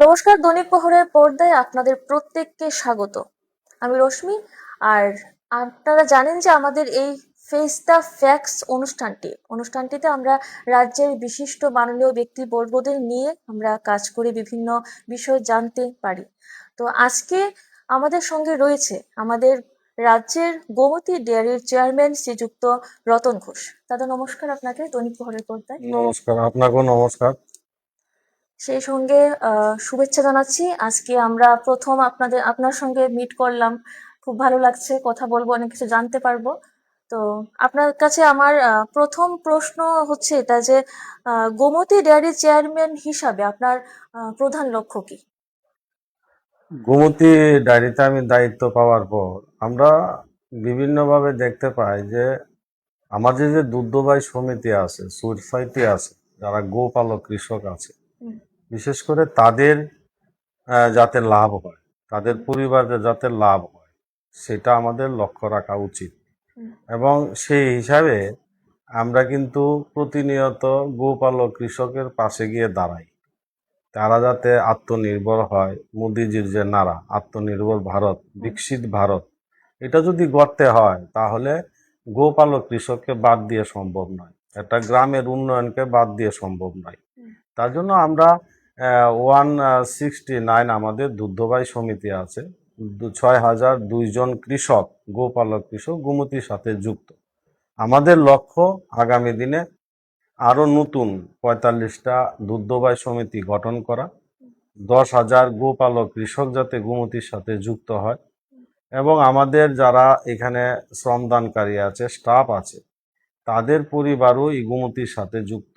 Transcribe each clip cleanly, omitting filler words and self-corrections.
নমস্কার, দৈনিক প্রহরের পর্দায় আপনাদের প্রত্যেককে স্বাগত। আমি রশ্মি। আর আপনারা জানেন যে আমাদের এই ফেস দ্য ফ্যাক্টস অনুষ্ঠানটিতে আমরা রাজ্যের বিশিষ্ট মাননীয় ব্যক্তিবর্গদের নিয়ে আমরা কাজ করে বিভিন্ন বিষয় জানতে পারি। তো আজকে আমাদের সঙ্গে রয়েছে আমাদের রাজ্যের গোমতী ডেয়ারির চেয়ারম্যান শ্রীযুক্ত রতন ঘোষ। দাদা নমস্কার আপনাকে দৈনিক প্রহরের পর্দায়। নমস্কার, আপনাকেও নমস্কার। সেই সঙ্গে শুভেচ্ছা জানাচ্ছি। আজকে আমরা প্রথম আপনার সঙ্গে মিট করলাম, খুব ভালো লাগছে, কথা বলবো, অনেক কিছু জানতে পারবো। তো আপনার কাছে আমার প্রথম প্রশ্ন হচ্ছে এটা যে গোমতী ডেয়ারি চেয়ারম্যান হিসাবে আপনার প্রধান লক্ষ্য কি? গোমতী ডায়েরিতে আমি দায়িত্ব পাওয়ার পর আমরা বিভিন্নভাবে দেখতে পাই যে আমাদের যে দুগ্ধবাহী সমিতি আছে, সোসাইটি আছে, যারা গোপালক কৃষক আছে, বিশেষ করে তাদের যাতে লাভ হয়, তাদের পরিবারের যাতে লাভ হয়, সেটা আমাদের লক্ষ্য রাখা উচিত। এবং সেই হিসাবে আমরা কিন্তু প্রতিনিয়ত গোপালক কৃষকের পাশে গিয়ে দাঁড়াই। তারা যাতে আত্মনির্ভর হয়, মোদিজির যে নারা আত্মনির্ভর ভারত, বিকশিত ভারত, এটা যদি গড়তে হয় তাহলে গোপালক কৃষককে বাদ দিয়ে সম্ভব নয়, একটা গ্রামের উন্নয়নকে বাদ দিয়ে সম্ভব নয়। তার জন্য আমরা 169 আমাদের দুগ্ধবাহী সমিতি আছে, 6002 জন কৃষক, গোপালক কৃষক গোমতীর সাথে যুক্ত। আমাদের লক্ষ্য আগামী দিনে আরো নতুন 45টা দুগ্ধবাহী সমিতি গঠন করা, 10,000 গোপালক কৃষক যাতে গোমতীর সাথে যুক্ত হয়, এবং আমাদের যারা এখানে শ্রমদানকারী আছে, স্টাফ আছে, তাদের পরিবারও এই গোমতীর সাথে যুক্ত।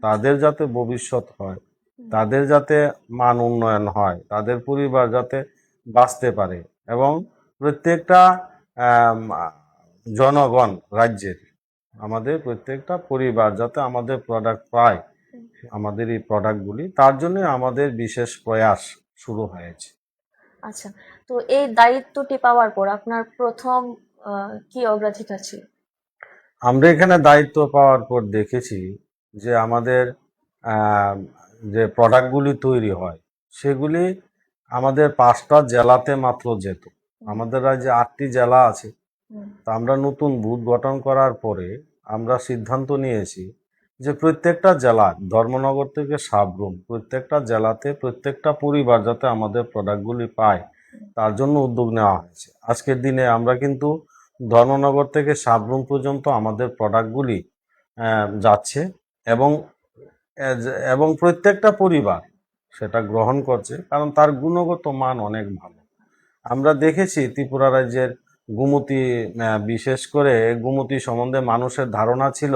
তাদের যাতে ভবিষ্যৎ হয়, তাদের যাতে মান উন্নয়ন হয়, তাদের পরিবার যাতে বাঁচতে পারে, এবং প্রত্যেকটা আম, জনগণ রাজ্যের, আমাদের প্রত্যেকটা পরিবার যাতে আমাদের প্রোডাক্ট পায়, আমাদের এই প্রোডাক্টগুলি, তার জন্য আমাদের বিশেষ প্রয়াস শুরু হয়েছে। আচ্ছা, তো এই দায়িত্বটি পাওয়ার পর আপনার প্রথম কি অগ্রাধিকার ছিল? আমরা এখানে দায়িত্ব পাওয়ার পর দেখেছি যে আমাদের আহ, যে প্রোডাক্টগুলি তৈরি হয় সেগুলি আমাদের 5টা জেলাতে মাত্র যেত। আমাদের রাজ্যে 8টি জেলা আছে। তা আমরা নতুন বুথ গঠন করার পরে আমরা সিদ্ধান্ত নিয়েছি যে প্রত্যেকটা জেলায়, ধর্মনগর থেকে সাবরুম, প্রত্যেকটা জেলাতে প্রত্যেকটা পরিবার যাতে আমাদের প্রোডাক্টগুলি পায়, তার জন্য উদ্যোগ নেওয়া হয়েছে। আজকের দিনে আমরা কিন্তু ধর্মনগর থেকে সাবরুম পর্যন্ত আমাদের প্রোডাক্টগুলি যাচ্ছে, এবং এবং প্রত্যেকটা পরিবার সেটা গ্রহণ করছে, কারণ তার গুণগত মান অনেক ভালো। আমরা দেখেছি ত্রিপুরা রাজ্যের গোমতী, বিশেষ করে গোমতী সম্বন্ধে মানুষের ধারণা ছিল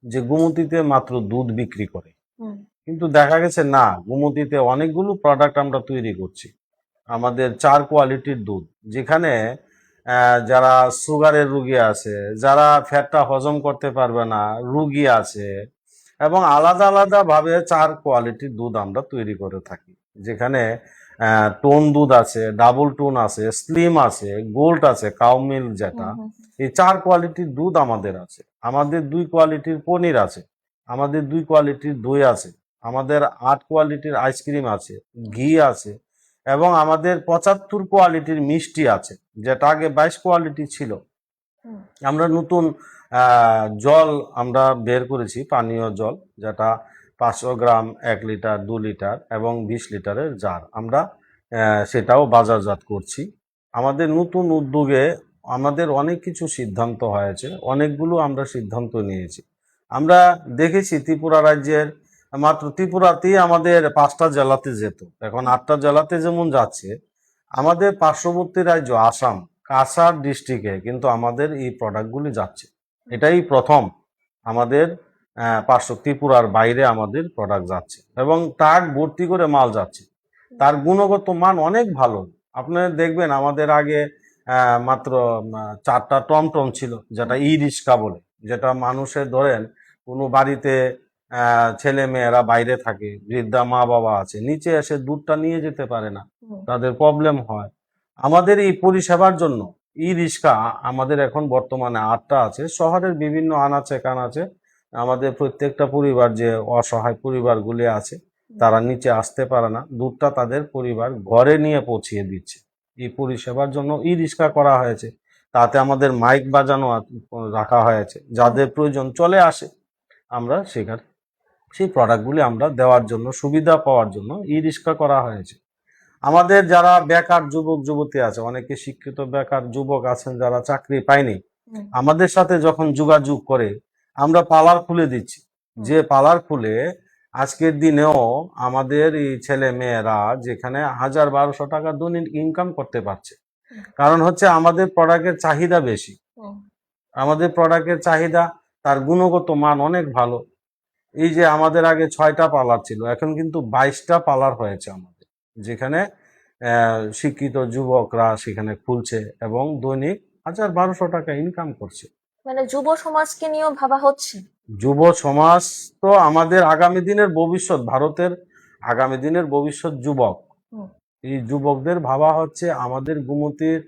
যে গোমতীতে মাত্র দুধ বিক্রি করে, কিন্তু দেখা গেছে না, গোমতীতে অনেকগুলো প্রোডাক্ট আমরা তৈরি করছি। আমাদের 4 কোয়ালিটির দুধ, যেখানে যারা সুগারের রুগী আছে, যারা ফ্যাটটা হজম করতে পারবে না রুগী আছে, এবং আলাদা আলাদা ভাবে 4 কোয়ালিটির দুধ আমরা তৈরি করে থাকি। যেখানে টোন দুধ আছে, ডাবল টোন আছে, স্লিম আছে, গোল্ড আছে, কাউ মিল্ক যেটা, এই 4 কোয়ালিটির দুধ আমাদের আছে। আমাদের 2 কোয়ালিটির পনির আছে, আমাদের 2 কোয়ালিটির দই আছে, আমাদের 8 কোয়ালিটির আইসক্রিম আছে, ঘি আছে, এবং আমাদের 75 কোয়ালিটির মিষ্টি আছে, যেটা আগে 22 কোয়ালিটি ছিল। আমরা নতুন জল আমরা বের করেছি, পানীয় জল, যেটা 500 গ্রাম, 1 লিটার, 2 লিটার এবং 20 লিটারের জার, আমরা সেটাও বাজারজাত করছি। আমাদের নতুন উদ্যোগে আমাদের অনেক কিছু সিদ্ধান্ত হয়েছে, অনেকগুলো আমরা সিদ্ধান্ত নিয়েছি। আমরা দেখেছি ত্রিপুরা রাজ্যের মাত্র ত্রিপুরাতেই আমাদের 5টা জেলাতে যেত, এখন 8টা জেলাতে যেমন যাচ্ছে। আমাদের পার্শ্ববর্তী রাজ্য আসাম, কাছাড় ডিস্ট্রিক্টে কিন্তু আমাদের এই প্রোডাক্টগুলি যাচ্ছে। এটাই প্রথম আমাদের পার্শ্ব ত্রিপুরার বাইরে আমাদের প্রোডাক্ট যাচ্ছে, এবং ট্রাক ভর্তি করে মাল যাচ্ছে। তার গুণগত মান অনেক ভালো। আপনারা দেখবেন আমাদের আগে মাত্র 4টা টমটম ছিল, যেটা ই রিক্সা বলে, যেটা মানুষের ধরেন কোনো বাড়িতে ছেলে মেয়েরা বাইরে থাকে, বৃদ্ধা মা বাবা আছে, নিচে এসে দুধটা নিয়ে যেতে পারে না, তাদের প্রবলেম হয়। আমাদের এই পরিষেবার জন্য ই রিক্সা আমাদের এখন বর্তমানে 8টা আছে, শহরের বিভিন্ন আনাচে কানাচে। আমাদের প্রত্যেকটা পরিবার, যে অসহায় পরিবারগুলি আছে, তারা নিচে আসতে পারে না, দুধটা তাদের পরিবার ঘরে নিয়ে পৌঁছিয়ে দিচ্ছে। এই পরিষেবার জন্য ই রিক্সা করা হয়েছে, তাতে আমাদের মাইক বাজানো রাখা হয়েছে, যাদের প্রয়োজন চলে আসে, আমরা সেখানে সেই প্রোডাক্টগুলি আমরা দেওয়ার জন্য, সুবিধা পাওয়ার জন্য ই রিক্সা করা হয়েছে। আমাদের যারা বেকার যুবক যুবতী আছে, অনেকে শিক্ষিত বেকার যুবক আছেন যারা চাকরি পায়নি, আমাদের সাথে যখন যোগাযোগ করে আমরা পার্লার খুলে দিচ্ছি। যে পার্লার খুলে আজকের দিনেও আমাদের এই ছেলে মেয়েরা যেখানে 1000-1200 টাকা দৈনিক ইনকাম করতে পারছে, কারণ হচ্ছে আমাদের প্রোডাক্টের চাহিদা বেশি। আমাদের প্রোডাক্টের চাহিদা, তার গুণগত মান অনেক ভালো। এই যে আমাদের আগে 6টা পার্লার ছিল, এখন কিন্তু 22টা পার্লার হয়েছে আমাদের, যেখানে শিক্ষিত যুবকরা সেখানে খুলছে এবং দৈনিক 1000-1200 টাকা ইনকাম করছে। মানে যুব সমাজকে নিয়েও ভাবা হচ্ছে। যুব সমাজ তো আমাদের আগামী দিনের ভবিষ্যৎ, ভারতের আগামী দিনের ভবিষ্যৎ যুবক। এই যুবকদের ভাবা হচ্ছে, আমাদের গোমতীর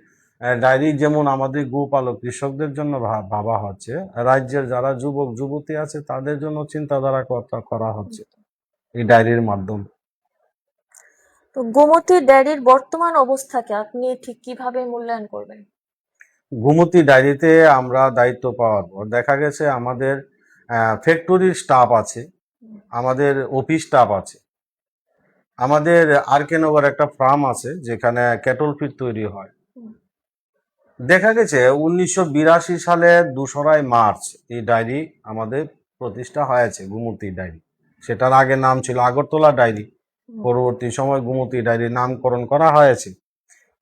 ডায়েরি যেমন আমাদের গোপালক কৃষকদের জন্য ভাবা হচ্ছে, রাজ্যের যারা যুবক যুবতী আছে তাদের জন্য চিন্তাধারা করা হচ্ছে এই ডায়েরির মাধ্যমে। তো গোমতী ডেয়ারির বর্তমান অবস্থাকে আপনি ঠিক কিভাবে মূল্যায়ন করবেন? গোমতী ডায়েরিতে আমরা দায়িত্ব পাওয়ার পর দেখা গেছে আমাদের ফ্যাক্টরির স্টাফ আছে, আমাদের অফিস স্টাফ আছে, আমাদের আর.কে. নগর একটা ফার্ম আছে যেখানে ক্যাটল ফিড তৈরি হয়। দেখা গেছে 1982 সালে 2রা মার্চ এই ডায়েরি আমাদের প্রতিষ্ঠা হয়েছে, গোমতী ডায়েরি। সেটার আগে নাম ছিল আগরতলা ডায়েরি, পরবর্তী সময় গোমতী ডায়েরি নামকরণ করা হয়েছে।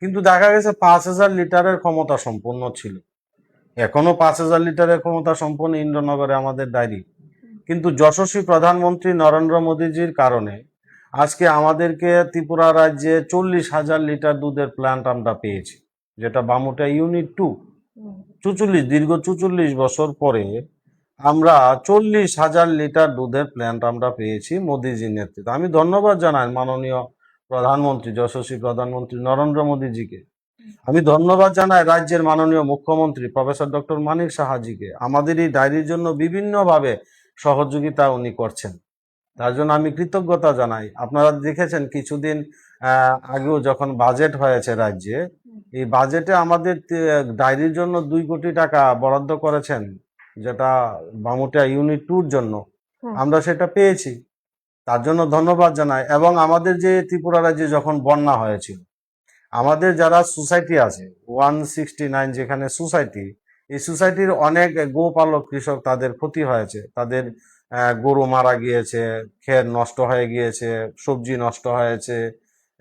কিন্তু দেখা গেছে 5000 লিটারের ক্ষমতা সম্পন্ন ছিল, এখনো 5000 লিটারের ক্ষমতা সম্পন্ন ইন্দ্রনগরে আমাদের ডায়েরি। কিন্তু যশস্বী প্রধানমন্ত্রী নরেন্দ্র মোদীজির কারণে আজকে আমাদেরকে ত্রিপুরা রাজ্যে 40,000 লিটার দুধের প্ল্যান্ট আমরা পেয়েছি, যেটা বামুটা ইউনিট 2। দীর্ঘ 44 বছর পরে আমরা 40,000 লিটার দুধের প্ল্যান্ট আমরা পেয়েছি মোদীজির নেতৃত্বে। আমি ধন্যবাদ জানাই মাননীয় প্রধানমন্ত্রী, যশস্বী প্রধানমন্ত্রী নরেন্দ্র মোদীজিকে। আমি ধন্যবাদ জানাই রাজ্যের মাননীয় মুখ্যমন্ত্রী প্রফেসর ডক্টর মানিক সাহাজিকে, আমাদের এই ডায়েরির জন্য বিভিন্নভাবে সহযোগিতা উনি করছেন, তার জন্য আমি কৃতজ্ঞতা জানাই। আপনারা দেখেছেন কিছুদিন আগেও যখন বাজেট হয়েছে রাজ্যে, এই বাজেটে আমাদের ডায়েরির জন্য 2 কোটি টাকা বরাদ্দ করেছেন, যেটা বামুটিয়া ইউনিট 2-র জন্য আমরা সেটা পেয়েছি, তার জন্য ধন্যবাদ জানাই। এবং আমাদের যে ত্রিপুরা রাজ্যে যখন বন্যা হয়েছিল, আমাদের যারা সোসাইটি আছে 169 যেখানে সোসাইটি, এই সোসাইটির অনেক গোপালক কৃষক, তাদের ক্ষতি হয়েছে, তাদের গরু মারা গিয়েছে, ক্ষেত নষ্ট হয়ে গিয়েছে, সবজি নষ্ট হয়েছে,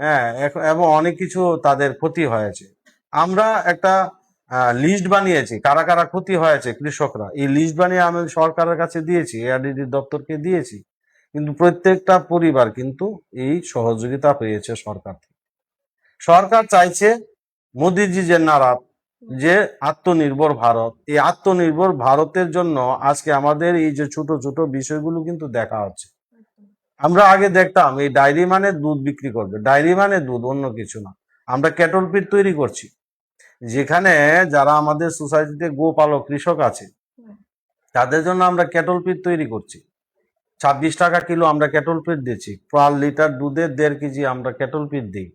হ্যাঁ, এবং অনেক কিছু তাদের ক্ষতি হয়েছে। আমরা একটা লিস্ট বানিয়েছি কারা কারা ক্ষতি হয়েছে কৃষকরা, এই লিস্ট বানিয়ে আমি সরকারের কাছে দিয়েছি, এআরডিডি দপ্তরকে দিয়েছি, কিন্তু প্রত্যেকটা পরিবার কিন্তু এই সহযোগিতা পেয়েছে সরকার থেকে। সরকার চাইছে মোদিজি যে নারা, যে আত্মনির্ভর ভারত, এই আত্মনির্ভর ভারতের জন্য আজকে আমাদের এই যে ছোট ছোট বিষয়গুলো কিন্তু দেখা হচ্ছে। আমরা আগে দেখতাম এই ডায়েরি মানে দুধ বিক্রি করবে, ডায়েরি মানে দুধ, অন্য কিছু না। আমরা ক্যাটল ফিড তৈরি করছি, যেখানে যারা আমাদের সোসাইটিতে গোপালক কৃষক আছে তাদের জন্য আমরা ক্যাটল ফিড তৈরি করছি। 26 টাকা কিলো আমরা ক্যাটল ফিড দিচ্ছি, পার লিটার দুধে 1.5 কেজি আমরা ক্যাটল ফিড দিই,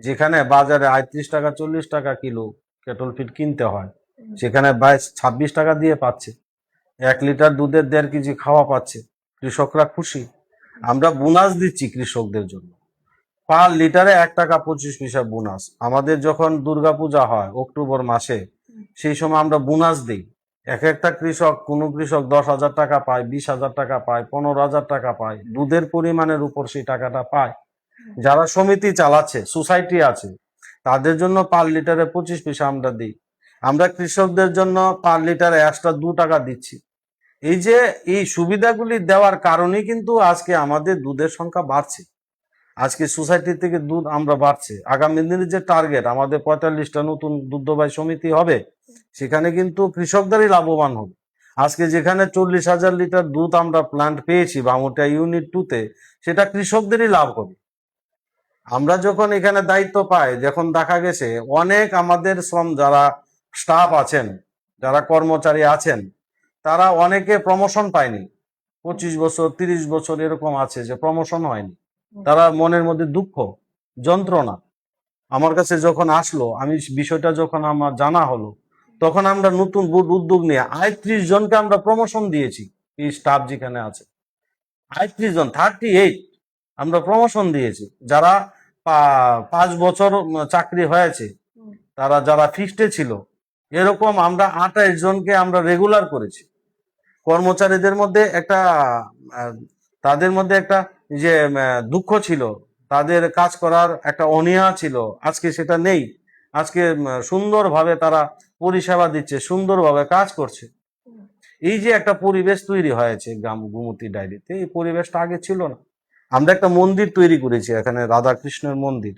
যেখানে বাজারে 38 টাকা 40 টাকা কিলো ক্যাটল ফিড কিনতে হয়, সেখানে 26 টাকা দিয়ে পাচ্ছে, 1 লিটার দুধের 1.5 কেজি খাওয়া পাচ্ছে, কৃষকরা খুশি। আমরা বোনাস দিচ্ছি কৃষকদের জন্য, পার লিটারে 1 টাকা 25 পয়সা বোনাস। আমাদের যখন দুর্গাপূজা হয় অক্টোবর মাসে, সেই সময় আমরা বোনাস দিই। একটা কৃষক, কোনো কৃষক 10,000 টাকা পায়, 20,000 টাকা পায়, 15,000 টাকা পায়, দুধের পরিমাণের উপর সেই টাকাটা পায়। যারা সমিতি চালাচ্ছে, সোসাইটি আছে, তাদের জন্য পার লিটারে 25 পয়সা আমরা দিই। আমরা কৃষকদের জন্য পার লিটারে এক্সট্রা 2 টাকা দিচ্ছি। এই যে এই সুবিধাগুলি দেওয়ার কারণেই কিন্তু আজকে আমাদের দুধের সংখ্যা বাড়ছে, আজকে সোসাইটি থেকে দুধ আমরা বাড়ছে। আগামী দিনের যে টার্গেট, আমাদের 45টা নতুন দুগ্ধবাহী সমিতি হবে, সেখানে কিন্তু কৃষকদেরই লাভবান হবে। আজকে যেখানে 40,000 লিটার দুধ আমরা প্ল্যান্ট পেয়েছি বামুটিয়া ইউনিট 2-তে, সেটা কৃষকদেরই লাভ হবে। আমরা যখন এখানে দায়িত্ব পাই, যখন দেখা গেছে অনেক আমাদের যারা স্টাফ আছেন, যারা কর্মচারী আছেন, তারা অনেকে প্রমোশন পায়নি, 25 বছর 30 বছর এরকম আছে যে প্রমোশন হয়নি। তারা মনের মধ্যে দুঃখ, যন্ত্রণা। আমার কাছে যখন আসলো, আমি বিষয়টা যখন আমার জানা হলো, তখন আমরা নতুন উদ্যোগ নিয়ে ৩৮ জনকে আমরা প্রমোশন দিয়েছি। এই স্টাফ যেখানে আছে ৩৮ জন, 38 আমরা প্রমোশন দিয়েছি। যারা 5 বছর চাকরি হয়েছে, তারা যারা ফিক্সডে ছিল, এরকম আমরা ২৮ জনকে আমরা রেগুলার করেছি। কর্মচারীদের মধ্যে একটা তাদের মধ্যে একটা যে দুঃখ ছিল, তাদের কাজ করার একটা অনীহা ছিল, আজকে সেটা নেই। আজকে সুন্দরভাবে তারা পরিষেবা দিচ্ছে, সুন্দরভাবে কাজ করছে। এই যে একটা পরিবেশ তৈরি হয়েছে গ্রাম গুমতি ডায়েরিতে, এই পরিবেশটা আগে ছিল না। আমরা একটা মন্দির তৈরি করেছি এখানে, রাধাকৃষ্ণের মন্দির।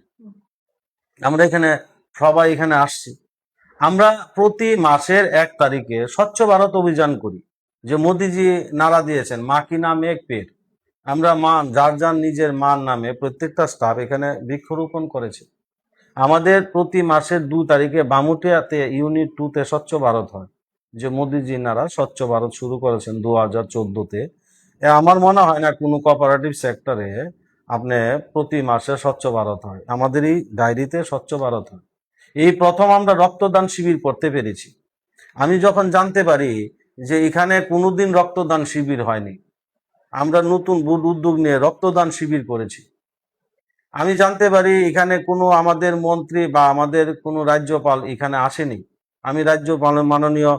আমরা এখানে সবাই এখানে আসছি। আমরা প্রতি মাসের ১ তারিখে স্বচ্ছ ভারত অভিযান করি, যে মোদিজি নারা দিয়েছেন, মা কি নাম এক পেড়। আমরা যার যার নিজের মার নামে প্রত্যেকটা স্টাফ এখানে বৃক্ষরোপণ করেছে। আমাদের প্রতি মাসের ২ তারিখে বামুটিয়াতে ইউনিট 2-তে স্বচ্ছ ভারত হয়, যে মোদিজি নারা স্বচ্ছ ভারত শুরু করেছেন ২০১৪-তে। আমার মনে হয় না কোনো কোঅপারেটিভ সেক্টরে আপনি প্রতি মাসে স্বচ্ছ ভারত হয়। আমাদের এই ডায়েরিতে স্বচ্ছ ভারত হয়। এই প্রথম আমরা রক্তদান শিবির করতে পেরেছি। আমি যখন জানতে পারি যে এখানে কোনোদিন রক্তদান শিবির হয়নি, আমরা নতুন উদ্যোগ নিয়ে রক্তদান শিবির করেছি। আমি জানতে পারি এখানে কোনো আমাদের মন্ত্রী বা আমাদের কোনো রাজ্যপাল এখানে আসেনি। আমি রাজ্যপাল, মাননীয়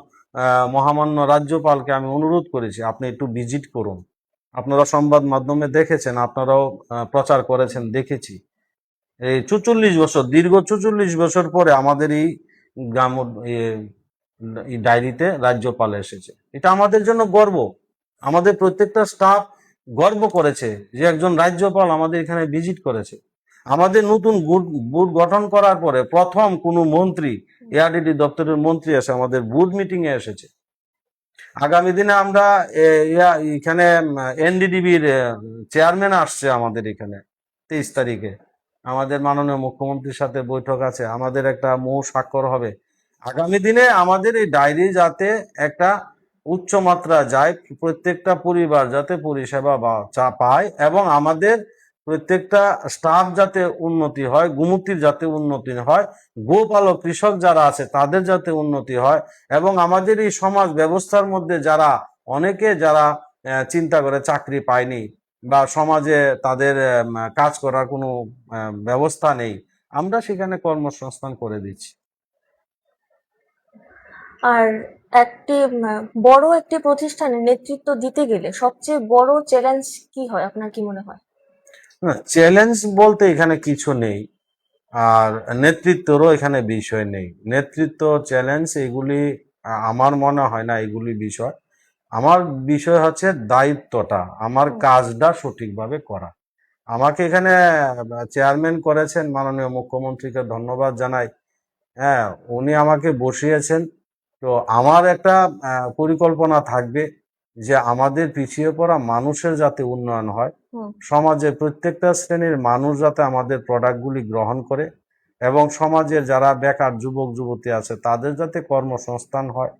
মহামান্য রাজ্যপালকে আমি অনুরোধ করেছি, আপনি একটু ভিজিট করুন। আপনারা সংবাদ মাধ্যমে দেখেছেন, আপনারাও প্রচার করেছেন, দেখেছি। এই ৪৪ বছর, দীর্ঘ ৪৪ বছর পরে আমাদের এই গ্রাম এই ডায়েরিতে রাজ্যপাল এসেছে। এটা আমাদের জন্য গর্ব। আমাদের প্রত্যেকটা স্টাফ গর্ব করেছে যে একজন রাজ্যপাল আমাদের এখানে ভিজিট করেছে। আমাদের নতুন বোর্ড গঠন করার পরে প্রথম কোনো মন্ত্রী, এআরডিডি দপ্তরের মন্ত্রী এসে আমাদের বোর্ড মিটিং এ এসেছে। আগামী দিনে আমরা এখানে এনডিডিবির চেয়ারম্যান আসছে আমাদের এখানে ২৩ তারিখে। আমাদের মাননীয় মুখ্যমন্ত্রীর সাথে বৈঠক আছে, আমাদের একটা মৌ স্বাক্ষর হবে। আগামী দিনে আমাদের এই ডায়েরি যাতে একটা উচ্চ মাত্রা যায়, প্রত্যেকটা পরিবার যাতে পরিষেবা পায়, এবং আমাদের প্রত্যেকটা স্টাফ যাতে উন্নতি হয়, গুমতির যাতে উন্নতি হয়, গোপালক কৃষক যারা আছে তাদের যাতে উন্নতি হয়, এবং আমাদের এই সমাজ ব্যবস্থার মধ্যে যারা অনেকে যারা চিন্তা করে চাকরি পায়নি বা সমাজে তাদের কাজ করার কোনো ব্যবস্থা নেই, আমরা সেখানে কর্মসংস্থান করে দিচ্ছি। আর বড় একটি প্রতিষ্ঠানে নেতৃত্ব দিতে গেলে সবচেয়ে বড় চ্যালেঞ্জ কি হয়, আপনার কি মনে হয়? চ্যালেঞ্জ বলতে এখানে কিছু নেই, আর নেতৃত্বেরও এখানে বিষয় নেই। নেতৃত্ব, চ্যালেঞ্জ এগুলি আমার মনে হয় না এগুলি বিষয়। আমার বিষয় হচ্ছে দায়িত্বটা, আমার কাজটা সঠিকভাবে করা। আমাকে এখানে চেয়ারম্যান করেছেন, মাননীয় মুখ্যমন্ত্রীকে ধন্যবাদ জানাই। হ্যাঁ, উনি আমাকে বসিয়েছেন। তো আমার একটা পরিকল্পনা থাকবে যে আমাদের পিছিয়ে পড়া মানুষের যাতে উন্নয়ন হয়, সমাজের প্রত্যেকটা শ্রেণীর মানুষ যাতে আমাদের প্রোডাক্টগুলি গ্রহণ করে, এবং সমাজের যারা বেকার যুবক যুবতী আছে তাদের যাতে কর্মসংস্থান হয়,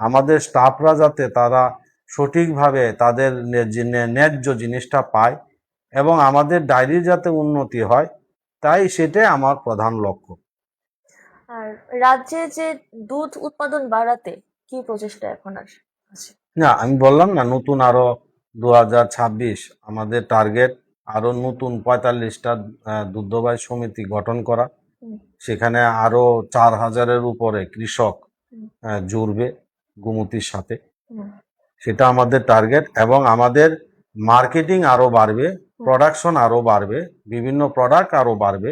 আমাদের স্টাফরা যাতে তারা সঠিকভাবে তাদের ন্যায্য জিনিসটা পায়, এবং আমাদের ডায়েরির যাতে উন্নতি হয়, তাই সেটাই আমার প্রধান লক্ষ্য। আর রাজ্যে যে দুধ উৎপাদন বাড়াতে কি প্রচেষ্টা এখন আছে? না, আমি বললাম না, নতুন আরো ২০২৬ আমাদের টার্গেট, আরো নতুন ৪৫টা দুগ্ধবাহী সমিতি গঠন করা। সেখানে আরো ৪,০০০-এর উপরে কৃষক জুড়বে গুমতির সাথে। সেটা আমাদের টার্গেট, এবং আমাদের মার্কেটিং আরো বাড়বে, প্রোডাকশন আরো বাড়বে, বিভিন্ন প্রোডাক্ট আরো বাড়বে।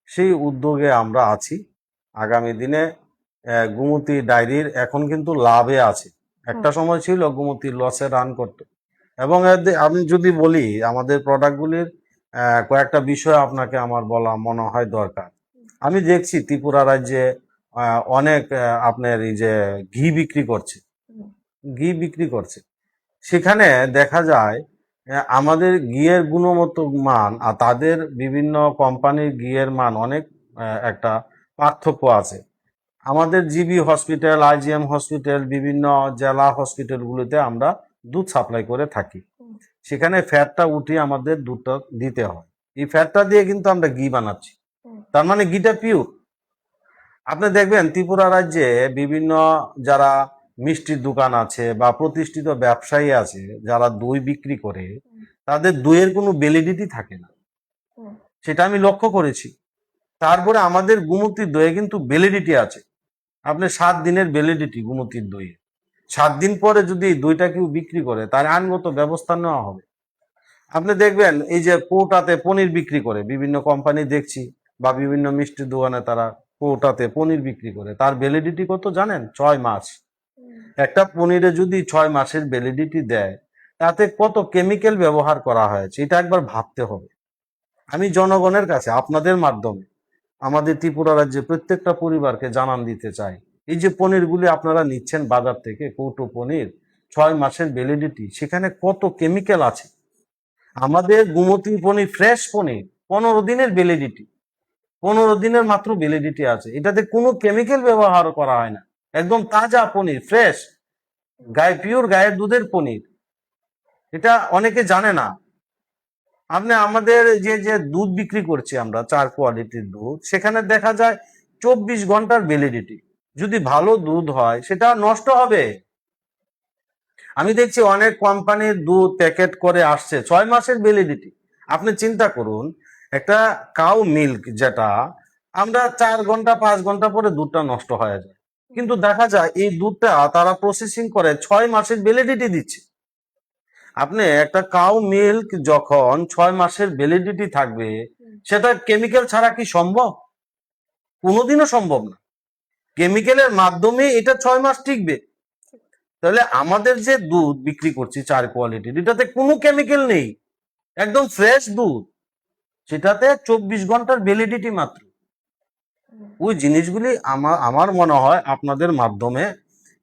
সেই উদ্যোগে আমরা আছি। আগামী দিনে গুমতি ডায়েরির এখন কিন্তু লাভে আছে। একটা সময় ছিল গুমতি লসে রান করতো। এবং আমি যদি বলি আমাদের প্রোডাক্টগুলির কয়েকটা বিষয় আপনাকে আমার বলা মনে হয় দরকার। আমি দেখছি ত্রিপুরা রাজ্যে অনেক আপনার এই যে ঘি বিক্রি করছে, সেখানে দেখা যায় আমাদের ঘিয়ের গুণগত মান আর তাদের বিভিন্ন কোম্পানির ঘিয়ের মান অনেক একটা পার্থক্য আছে। আমাদের জিবি হসপিটাল, আইজিএম হসপিটাল, বিভিন্ন জেলা হসপিটালগুলোতে আমরা দুধ সাপ্লাই করে থাকি। সেখানে ফ্যাটটা উঠিয়ে আমাদের দুধটা দিতে হয়। এই ফ্যাটটা দিয়ে কিন্তু আমরা ঘি বানাচ্ছি। হুম, তার মানে ঘিটা পিওর। আপনি দেখবেন ত্রিপুরা রাজ্যে বিভিন্ন যারা মিষ্টির দোকান আছে বা প্রতিষ্ঠিত ব্যবসায়ী আছে যারা দই বিক্রি করে, হুম, তাদের দইয়ের কোনো ভ্যালিডিটি থাকে না। হুম, সেটা আমি লক্ষ্য করেছি। তারপরে আমাদের গুমতির দইয়ে কিন্তু ভ্যালিডিটি আছে। আপনি 7 দিনের ভ্যালিডিটি গুমতির দইয়ে। 7 দিন পরে যদি এই দইটা কেউ বিক্রি করে তার আইনগত ব্যবস্থা নেওয়া হবে। আপনি দেখবেন এই যে কৌটাতে পনির বিক্রি করে বিভিন্ন কোম্পানি দেখছি, বা বিভিন্ন মিষ্টির দোকানে তারা কৌটাতে পনির বিক্রি করে, তার ভ্যালিডিটি কত জানেন? 6 মাস। হুম, একটা পনিরে যদি 6 মাসের ভ্যালিডিটি দেয়, তাতে কত কেমিক্যাল ব্যবহার করা হয়েছে এটা একবার ভাবতে হবে। আমি জনগণের কাছে আপনাদের মাধ্যমে আমাদের ত্রিপুরা রাজ্যে প্রত্যেকটা পরিবারকে জানান দিতে চাই, এই যে পনিরগুলি আপনারা নিচ্ছেন বাজার থেকে, কৌটো পনির, 6 মাসের ভ্যালিডিটি, সেখানে কত কেমিক্যাল আছে। আমাদের গুমতি পনির, ফ্রেশ পনির, 15 দিনের ভ্যালিডিটি, 15 দিনের মাত্র ভ্যালিডিটি আছে। এটাতে কোনো কেমিক্যাল ব্যবহার করা হয় না, একদম তাজা পনির, ফ্রেশ, পিওর গায়ের দুধের পনির। এটা অনেকে জানে না। আপনি আমাদের যে যে দুধ বিক্রি করছি আমরা, 4 কোয়ালিটির দুধ, সেখানে দেখা যায় 24 ঘন্টার ভ্যালিডিটি। যদি ভালো দুধ হয় সেটা নষ্ট হবে। আমি দেখছি অনেক কোম্পানির দুধ প্যাকেট করে আসছে 6 মাসের ভ্যালিডিটি। আপনি চিন্তা করুন, একটা কাউ মিল্ক যেটা আমরা 4 ঘন্টা 5 ঘন্টা পরে দুধটা নষ্ট হয়ে যায়, কিন্তু দেখা যায় এই দুধটা তারা প্রসেসিং করে 6 মাসের ভ্যালিডিটি দিচ্ছে। আপনি একটা কাউ মিল্ক যখন 6 মাসের ভ্যালিডিটি থাকবে, হুম, সেটা কেমিক্যাল ছাড়া কি সম্ভব? কোনোদিনও সম্ভব না। কেমিক্যালের মাধ্যমে এটা 6 মাস টিকবে। ঠিক। তাহলে আমাদের যে দুধ বিক্রি করছি 4 কোয়ালিটির, এটাতে কোনো কেমিক্যাল নেই, একদম ফ্রেশ দুধ, সেটাতে 24 ঘন্টার ভ্যালিডিটি মাত্র। হুম, ওই জিনিসগুলি আমার মনে হয় আপনাদের মাধ্যমে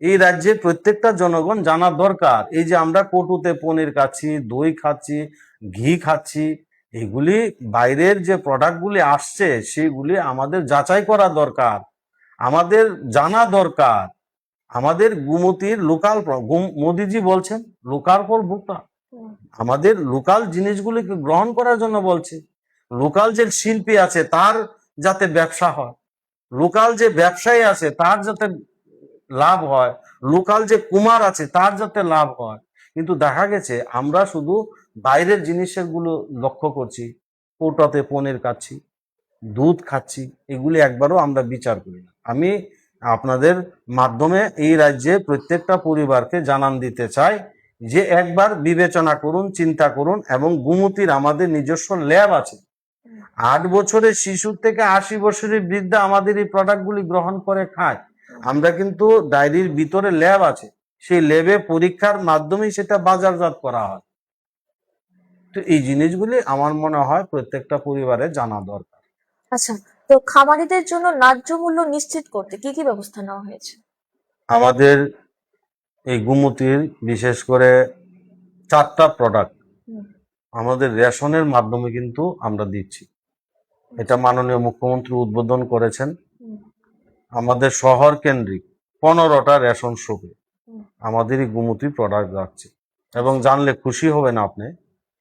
এই রাজ্যের প্রত্যেকটা জনগণ জানা দরকার। এই যে আমরা কটুতে পনির খাচ্ছি, দই খাচ্ছি, ঘি খাচ্ছি, এগুলি বাইরের যে প্রোডাক্টগুলি আসছে সেগুলি আমাদের যাচাই করা দরকার, আমাদের জানা দরকার। আমাদের গুমতির লোকাল, মোদিজি বলছেন লোকাল ফর ভোক্তা, হুম, আমাদের লোকাল জিনিসগুলিকে গ্রহণ করার জন্য বলছে। লোকাল যে শিল্পী আছে তার যাতে ব্যবসা হয়, লোকাল যে ব্যবসায়ী আছে তার যাতে লাভ হয়, লোকাল যে কুমার আছে তার যাতে লাভ হয়। কিন্তু দেখা গেছে আমরা শুধু বাইরের জিনিসের গুলো লক্ষ্য করছি, কৌটাতে পনির খাচ্ছি, দুধ খাচ্ছি, এগুলি একবারও আমরা বিচার করি না। আমি আপনাদের মাধ্যমে এই রাজ্যে প্রত্যেকটা পরিবারকে জানান দিতে চাই যে একবার বিবেচনা করুন, চিন্তা করুন। এবং গুমতির আমাদের নিজস্ব ল্যাব আছে, হুম, 8 বছরের শিশুর থেকে 80 বছরের বৃদ্ধা আমাদের এই প্রোডাক্টগুলি গ্রহণ করে খায়। হুম। আমরা কিন্তু ডায়েরির ভিতরে ল্যাব আছে, সেই ল্যাবে পরীক্ষার মাধ্যমেই সেটা বাজারজাত করা হয়। তো এই জিনিসগুলি আমার মনে হয় প্রত্যেকটা পরিবারে জানা দরকার। আচ্ছা, তো খামারিদের জন্য ন্যায্য মূল্য নিশ্চিত করতে কি কি ব্যবস্থা নেওয়া হয়েছে? আমাদের এই গুমতির বিশেষ করে 4টা প্রোডাক্ট হুম, আমাদের রেশনের মাধ্যমে কিন্তু আমরা দিচ্ছি। এটা মাননীয় মুখ্যমন্ত্রী উদ্বোধন করেছেন। হুম, আমাদের শহর কেন্দ্রিক 15টা রেশন শপে হুম, আমাদের এই গুমতি প্রোডাক্ট যাচ্ছে। এবং আচ্ছা, জানলে খুশি হবেন আপনি,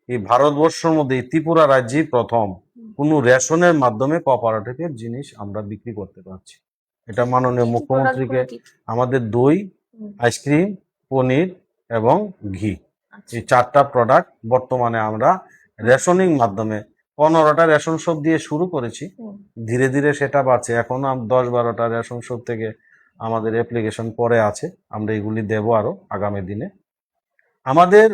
এই ভারতবর্ষের মধ্যে এই ত্রিপুরা রাজ্যেই প্রথম হুম। কোনো রেশনের মাধ্যমে কোঅপারেটিভের জিনিস আমরা বিক্রি করতে পারছি। এটা মাননীয় কি কি প্রোডাক্ট মুখ্যমন্ত্রীকে, গুলো কি কি? আমাদের দই, হুম, আইসক্রিম, পনির এবং ঘি, আচ্ছা, এই 4টা প্রোডাক্ট বর্তমানে আমরা রেশনিং মাধ্যমে 15টা রেশন শপ দিয়ে শুরু করেছি। হুম, ধীরে ধীরে সেটা বাড়ছে, এখনো 10-12টা রেশন শপ থেকে আমাদের অ্যাপ্লিকেশন পরে আছে। আমরা এগুলি দেব আরো আগামী দিনে। আমাদের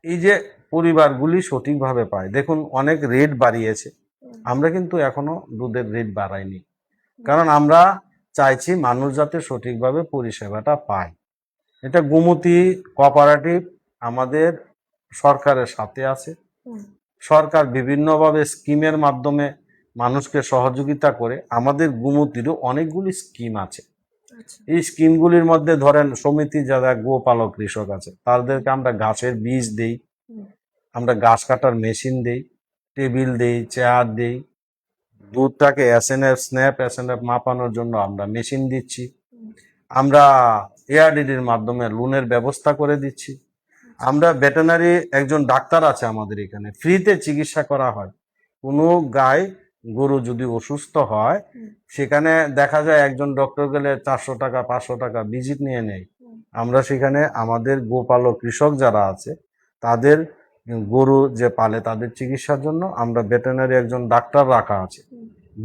এই যে পরিবারগুলি সঠিকভাবে পায়, দেখুন অনেক রেট বাড়িয়েছে, হুম, আমরা কিন্তু এখনো দুধের রেট বাড়াইনি। হুম, কারণ আমরা চাইছি মানুষ যাতে সঠিকভাবে পরিষেবাটা পায়। এটা গোমতী কোঅপারেটিভ আমাদের সরকারের সাথে আছে। হুম, সরকার বিভিন্নভাবে স্কিমের মাধ্যমে মানুষকে সহযোগিতা করে। আমাদের গুমতিরও অনেকগুলি স্কিম আছে। আচ্ছা, এই স্কিমগুলির মধ্যে ধরেন সমিতি যারা গোপালক কৃষক আছে তাদেরকে আমরা ঘাসের বীজ দেই, হুম, আমরা ঘাস কাটার মেশিন দেই, টেবিল দেই, চেয়ার দেই, দুধটাকে স্ন্যাপ এসএনএফ মাপানোর জন্য আমরা মেশিন দিচ্ছি, হুম, আমরা এআরডিডির মাধ্যমে লোনের ব্যবস্থা করে দিচ্ছি। আচ্ছা, আমরা ভেটেনারি একজন ডাক্তার আছে আমাদের এখানে, ফ্রিতে চিকিৎসা করা হয়। কোনো গাই গরু যদি অসুস্থ হয়, সেখানে দেখা যায় একজন ডক্টর গেলে 400 টাকা 500 টাকা ভিজিট নিয়ে নেয়। আমরা সেখানে আমাদের গোপালক কৃষক যারা আছে তাদের গরু যে পালে তাদের চিকিৎসার জন্য আমরা ভেটেরিনারি একজন ডাক্তার রাখা আছে,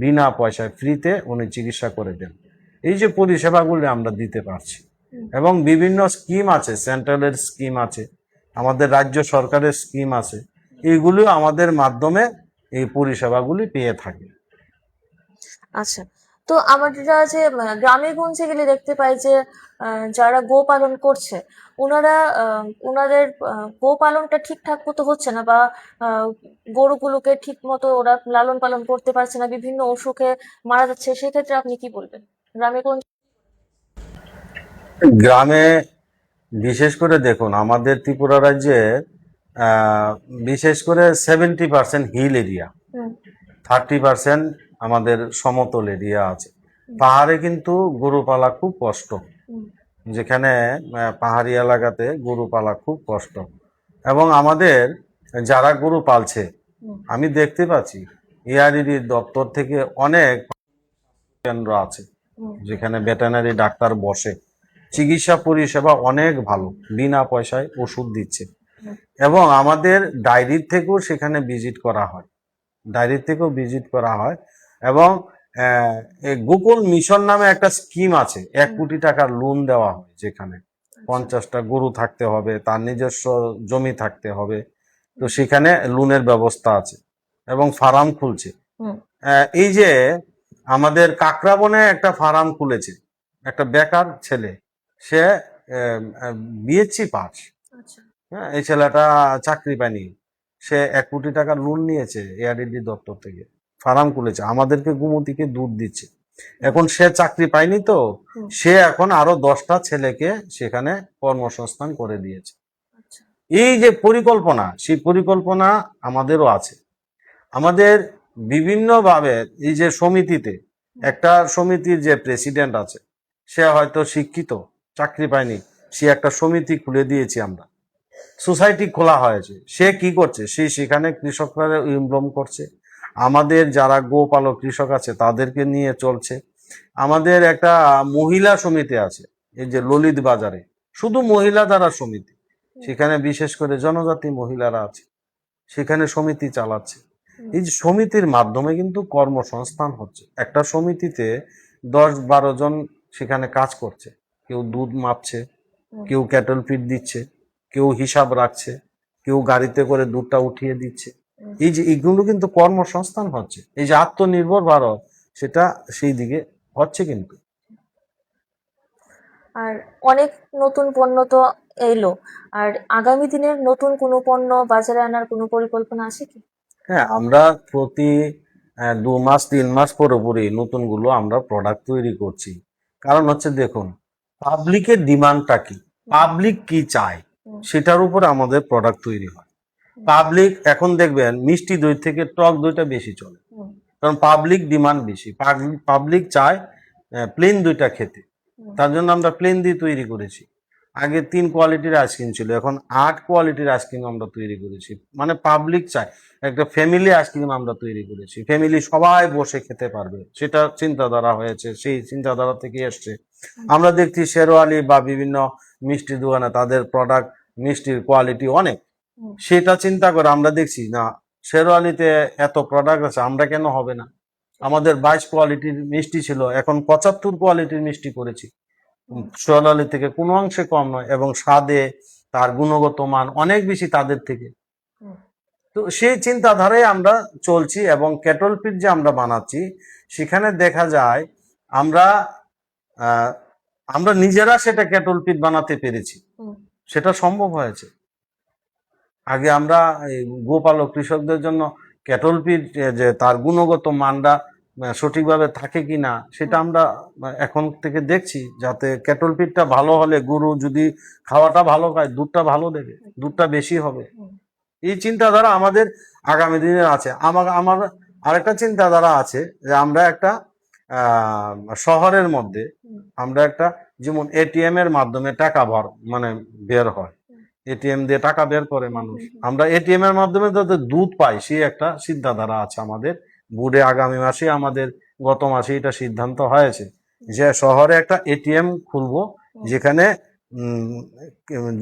বিনা পয়সায় ফ্রিতে উনি চিকিৎসা করে দেন। এই যে পরিষেবাগুলি আমরা দিতে পারছি, এবং বিভিন্ন স্কিম আছে, সেন্ট্রালের স্কিম আছে, আমাদের রাজ্য সরকারের স্কিম আছে, এইগুলো আমাদের মাধ্যমে এই পরিষেবাগুলি পেয়ে থাকি। আচ্ছা, তো আমরা যে গ্রামে গঞ্জে গেলে দেখতে পাই যে যারা গো পালন করছে ওনারা ওনাদের গো পালনটা ঠিকঠাক মতো হচ্ছে না, বা গরুগুলোকে ঠিক মতো ওরা লালন পালন করতে পারছে না, বিভিন্ন অসুখে মারা যাচ্ছে। সেক্ষেত্রে আপনি কি বলবেন? গ্রামে গঞ্জে গ্রামে বিশেষ করে দেখুন, আমাদের ত্রিপুরা রাজ্যে বিশেষ করে 70% হিল এরিয়া, 30% আমাদের সমতল এরিয়া আছে। পাহাড়ে কিন্তু গরু পালা খুব কষ্ট, যেখানে পাহাড়ি এলাকাতে গরু পালা খুব কষ্ট। এবং আমাদের যারা গরু পালছে, আমি দেখতে পাচ্ছি এআরইডি দপ্তর থেকে অনেক কেন্দ্র আছে যেখানে ভেটেরিনারি ডাক্তার বসে, চিকিৎসা পরিষেবা অনেক ভালো, বিনা পয়সায় ওষুধ দিচ্ছে। এবং আমাদের ডায়েরির থেকেও সেখানে ভিজিট করা হয়, এবং এই গোকুল মিশন নামে একটা স্কিম আছে, 1 কোটি টাকার লোন দেওয়া হয়, যেখানে 50টা গরু থাকতে হবে, তার নিজস্ব জমি থাকতে হবে, তো সেখানে লোনের ব্যবস্থা আছে এবং ফার্ম খুলছে। এই যে আমাদের কাকরাবনে একটা ফার্ম খুলেছে একটা বেকার ছেলে, সে বিএসসি পাস, হ্যাঁ, এই ছেলেটা চাকরি পায়নি, সে 1 কোটি টাকা লোন নিয়েছে এআরডি দপ্তর থেকে, ফার্ম খুলেছে, আমাদেরকে গোমতীকে দুধ দিচ্ছে। এখন সে চাকরি পায়নি, তো সে এখন আরো 10টা ছেলেকে সেখানে কর্মসংস্থান করে দিয়েছে। এই যে পরিকল্পনা, সেই পরিকল্পনা আমাদেরও আছে। আমাদের বিভিন্নভাবে এই যে সমিতিতে, একটা সমিতির যে প্রেসিডেন্ট আছে, সে হয়তো শিক্ষিত, চাকরি পায়নি, সে একটা সমিতি খুলে দিয়েছি আমরা, সোসাইটি খোলা হয়েছে। সে কি করছে, সে সেখানে কৃষকরা ইনভলভ করছে, আমাদের যারা গোপালক কৃষক আছে তাদেরকে নিয়ে চলছে। আমাদের একটা মহিলা সমিতি আছে, এই যে ললিত বাজারে শুধু মহিলা দ্বারা সমিতি, সেখানে বিশেষ করে জনজাতি মহিলারা আছে, সেখানে সমিতি চালাচ্ছে। এই যে সমিতির মাধ্যমে কিন্তু কর্মসংস্থান হচ্ছে। একটা সমিতিতে 10-12 জন সেখানে কাজ করছে, কেউ দুধ মাপছে, কেউ ক্যাটল ফিড দিচ্ছে, কেউ হিসাব রাখছে, কেউ গাড়িতে করে দুধটা উঠিয়ে দিচ্ছে। এই যে এইগুলো কিন্তু কর্মসংস্থান হচ্ছে, এই যে আত্মনির্ভর ভারত, সেটা সেই দিকে হচ্ছে কিন্তু। আর অনেক নতুন পণ্য তো এলো, আর আগামী দিনের নতুন কোনো পণ্য বাজারে আনার কোনো পরিকল্পনা আছে কি? হ্যাঁ, আমরা প্রতি 2 মাস 3 মাস পরে পরে নতুনগুলো আমরা প্রোডাক্ট তৈরি করছি। কারণ হচ্ছে দেখুন, পাবলিকের ডিমান্ডটা কি, পাবলিক কি চায়, সেটার উপর আমাদের প্রোডাক্ট তৈরি হয়। পাবলিক এখন দেখবেন মিষ্টি দই থেকে টক দইটা বেশি চলে, কারণ পাবলিক ডিমান্ড বেশি, পাবলিক চায় প্লেন দইটা খেতে, তার জন্য আমরা প্লেন দই তৈরি করেছি। আগে 3 কোয়ালিটির আইসক্রিম ছিল, এখন 8 কোয়ালিটির আইসক্রিম আমরা তৈরি করেছি, মানে পাবলিক চায়। একটা ফ্যামিলি আইসক্রিম আমরা তৈরি করেছি, ফ্যামিলি সবাই বসে খেতে পারবে, সেটা চিন্তাধারা হয়েছে, সেই চিন্তাধারা থেকে এসছে। আমরা দেখছি শেরওয়ালি বা বিভিন্ন মিষ্টির দোকানে তাদের প্রোডাক্ট মিষ্টির কোয়ালিটি অনেক, সেটা চিন্তা করে আমরা দেখছি না, শেরওয়ালিতে এত প্রোডাক্ট আছে, আমরা কেন হবে না। আমাদের 22 কোয়ালিটির মিষ্টি ছিল, এখন 75 কোয়ালিটির মিষ্টি করেছি, শেরওয়ালি থেকে কোনো অংশে কম নয়, এবং স্বাদে তার গুণগত মান অনেক বেশি তাদের থেকে। তো সেই চিন্তাধারায় আমরা চলছি, এবং ক্যাটল ফিড যে আমরা বানাচ্ছি, সেখানে দেখা যায় আমরা আমরা নিজেরা সেটা ক্যাটল ফিড বানাতে পেরেছি, সেটা সম্ভব হয়েছে। আগে আমরা গোপালক কৃষকদের জন্য ক্যাটল ফিড যে তার গুণগত মানটা সঠিকভাবে থাকে কিনা, সেটা আমরা এখন থেকে দেখছি, যাতে ক্যাটল ফিডটা ভালো হলে গরু যদি খাওয়াটা ভালো খায়, দুধটা ভালো দেবে, দুধটা বেশি হবে। এই চিন্তাধারা আমাদের আগামী দিনে আছে। আমার আরেকটা চিন্তাধারা আছে, যে আমরা একটা শহরের মধ্যে আমরা একটা, যেমন এটিএম এর মাধ্যমে টাকা মানে বের হয়, এটিএম দিয়ে টাকা বের করে মানুষ। আমরা এটিএম এর মাধ্যমে যাতে দুধ পাই সেই একটা চিন্তাধারা আছে আমাদের বোর্ডে। আগামী মাসে আমাদের গত মাসে এটা সিদ্ধান্ত হয়েছে যে শহরে একটা এটিএম খুলবো, যেখানে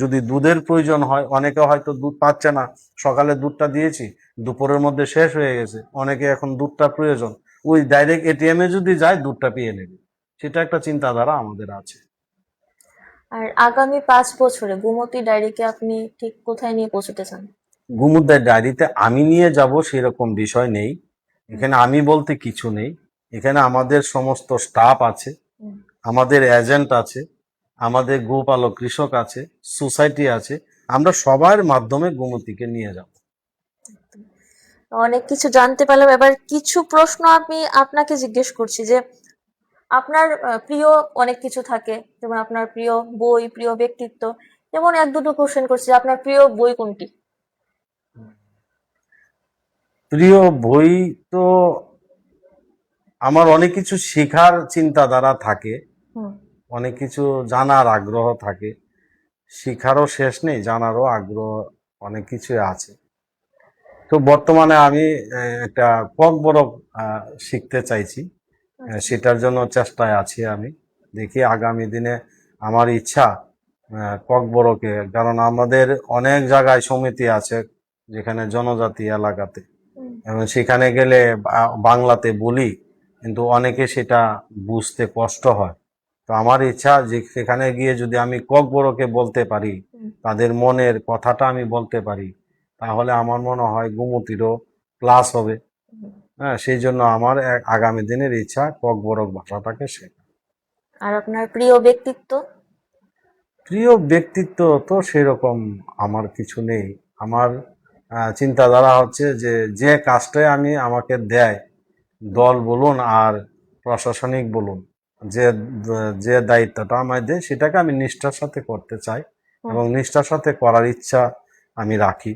যদি দুধের প্রয়োজন হয়, অনেকে হয়তো দুধ পাচ্ছে না, সকালে দুধটা দিয়েছি দুপুরের মধ্যে শেষ হয়ে গেছে, অনেকে এখন দুধটা প্রয়োজন, ওই ডাইরেক্ট এটিএম এ যদি যায় দুধটা পেয়ে নেবে। সেটা একটা চিন্তাধারা আমাদের আছে। আর আগামী 5 বছরে গোমতী ডায়েরিকে আপনি ঠিক কোথায় নিয়ে পৌঁছতে চান? গুমুদ্দার ডায়েরিতে আমি নিয়ে যাব সেরকম বিষয় নেই। এখানে আমি বলতে কিছু নেই। এখানে আমাদের সমস্ত স্টাফ আছে, আমাদের এজেন্ট আছে, আমাদের গোপালক কৃষক আছে, সোসাইটি আছে। আমরা সবার মাধ্যমে গোমতীকে নিয়ে যাব। অনেক কিছু জানতে পারলাম। এবার কিছু প্রশ্ন আমি আপনাকে জিজ্ঞেস করছি যে আপনার প্রিয় অনেক কিছু থাকে, যেমন আপনার প্রিয় বই, প্রিয় ব্যক্তিত্ব, যেমন 1-2টো কোশ্চেন করছি যে আপনার প্রিয় বই কোনটি? প্রিয় বই তো আমার অনেক কিছু শেখার চিন্তাধারা থাকে, হুম। অনেক কিছু জানার আগ্রহ থাকে। শেখারও শেষ নেই, জানারও আগ্রহ অনেক কিছু আছে। তো বর্তমানে আমি একটা ককবরক শিখতে চাইছি, সেটার জন্য চেষ্টায় আছি আমি। দেখি আগামী দিনে আমার ইচ্ছা ককবরকে, কারণ আমাদের অনেক জায়গায় সমিতি আছে যেখানে জনজাতি এলাকাতে, এবং সেখানে গেলে বাংলাতে বলি, কিন্তু অনেকে সেটা বুঝতে কষ্ট হয়। তো আমার ইচ্ছা যে সেখানে গিয়ে যদি আমি ককবরকে বলতে পারি, তাদের মনের কথাটা আমি বলতে পারি, তাহলে আমার মনে হয় গোমতীরও প্লাস হবে। হ্যাঁ, সেই জন্য আমার আগামী দিনের ইচ্ছা ককবরক ভাষাটাকে শেখা। আর আপনার প্রিয় ব্যক্তিত্ব? প্রিয় ব্যক্তিত্ব তো সেরকম আমার কিছু নেই। আমার চিন্তাধারা হচ্ছে যে যে কাজটাই আমি আমাকে দেয়, দল বলুন আর প্রশাসনিক বলুন, যে যে দায়িত্বটা আমায় দেয় সেটাকে আমি নিষ্ঠার সাথে করতে চাই, এবং নিষ্ঠার সাথে করার ইচ্ছা আমি রাখি।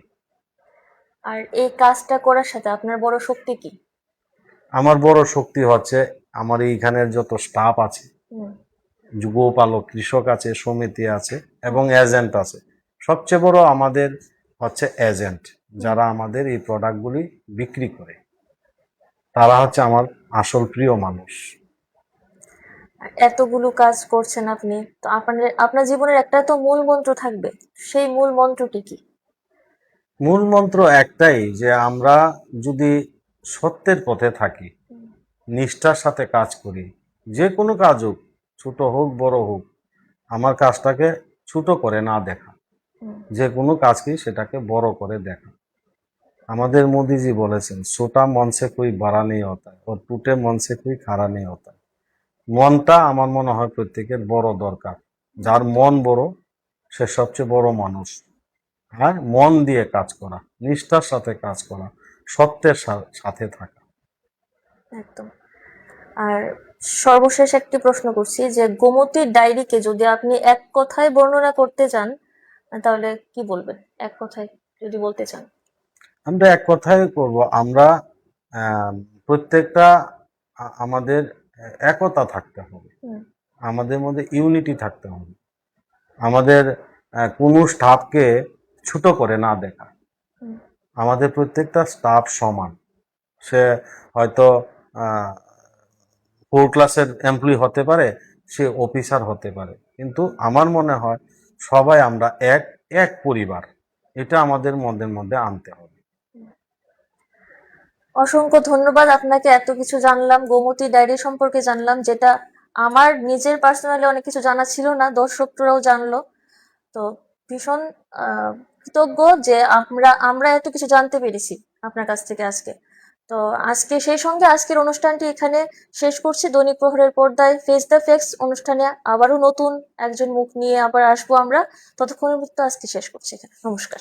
আর এই কাজটা করার সাথে আপনার বড় শক্তি কি? আমার বড় শক্তি হচ্ছে আমার এইখানের যত স্টাফ আছে, গোপালক কৃষক আছে, সমিতি আছে এবং এজেন্ট আছে। সবচেয়ে বড় আমাদের হচ্ছে এজেন্ট, যারা আমাদের এই প্রোডাক্টগুলি বিক্রি করে, তারা হচ্ছে আমার আসল প্রিয় মানুষ। এতগুলো কাজ করছেন আপনি, তো আপনার জীবনের একটা তো মূল মন্ত্র থাকবে, সেই মূল মন্ত্রটি কি? মূল মন্ত্র একটাই, যে আমরা যদি সত্যের পথে থাকি, নিষ্ঠার সাথে কাজ করি, যে কোনো কাজ হোক, ছোট হোক বড় হোক, আমার কাজটাকে ছোট করে না দেখা, যে কোনো কাজকেই সেটাকে বড় করে দেখা। আমাদের মোদিজি বলেছেন, ছোটা মন সে কোই বড়া নেই হতা আর টুটে মন সে কোই খাড়া নেই হতা। মনটা আমার মনে হয় প্রত্যেকের বড় দরকার। যার মন বড় সে সবচেয়ে বড় মানুষ। আর মন দিয়ে কাজ করা, নিষ্ঠার সাথে কাজ করা, সত্যের সাথে থাকা। একদম। আর সর্বশেষ একটি প্রশ্ন করছি যে গোমতীর ডায়েরিকে যদি আপনি এক কথায় বর্ণনা করতে চান, তাহলে কি বলবেন? এক কথায় যদি বলতে চান। আমরা এক কথায় করব, আমরা প্রত্যেকটা আমাদের একতা থাকতে হবে, আমাদের মধ্যে ইউনিটি থাকতে হবে, আমাদের কোনো স্টাফকে ছোট করে না দেখা। আমাদের প্রত্যেকটা স্টাফ সমান। সে হয়তো 4 ক্লাসের এমপ্লয়ি হতে পারে, সে অফিসার হতে পারে, কিন্তু আমার মনে হয় সবাই আমরা এক এক পরিবার, এটা আমাদের মনের মধ্যে আনতে হবে। অসংখ্য ধন্যবাদ আপনাকে। এত কিছু জানলাম, গোমতী ডায়েরি সম্পর্কে জানলাম, যেটা আমার নিজের পার্সোনালি অনেক কিছু জানা ছিল না, দর্শকরাও জানলো। তো ভীষণ কৃতজ্ঞ যে আমরা এত কিছু জানতে পেরেছি আপনার কাছ থেকে আজকে। তো আজকে সেই সঙ্গে আজকের অনুষ্ঠানটি এখানে শেষ করছি। দৈনিক প্রহরের পর্দায় ফেস দ্য ফ্যাক্টস অনুষ্ঠানে আবারও নতুন একজন মুখ নিয়ে আবার আসবো আমরা। ততক্ষণের মতো আজকে শেষ করছি এখানে। নমস্কার।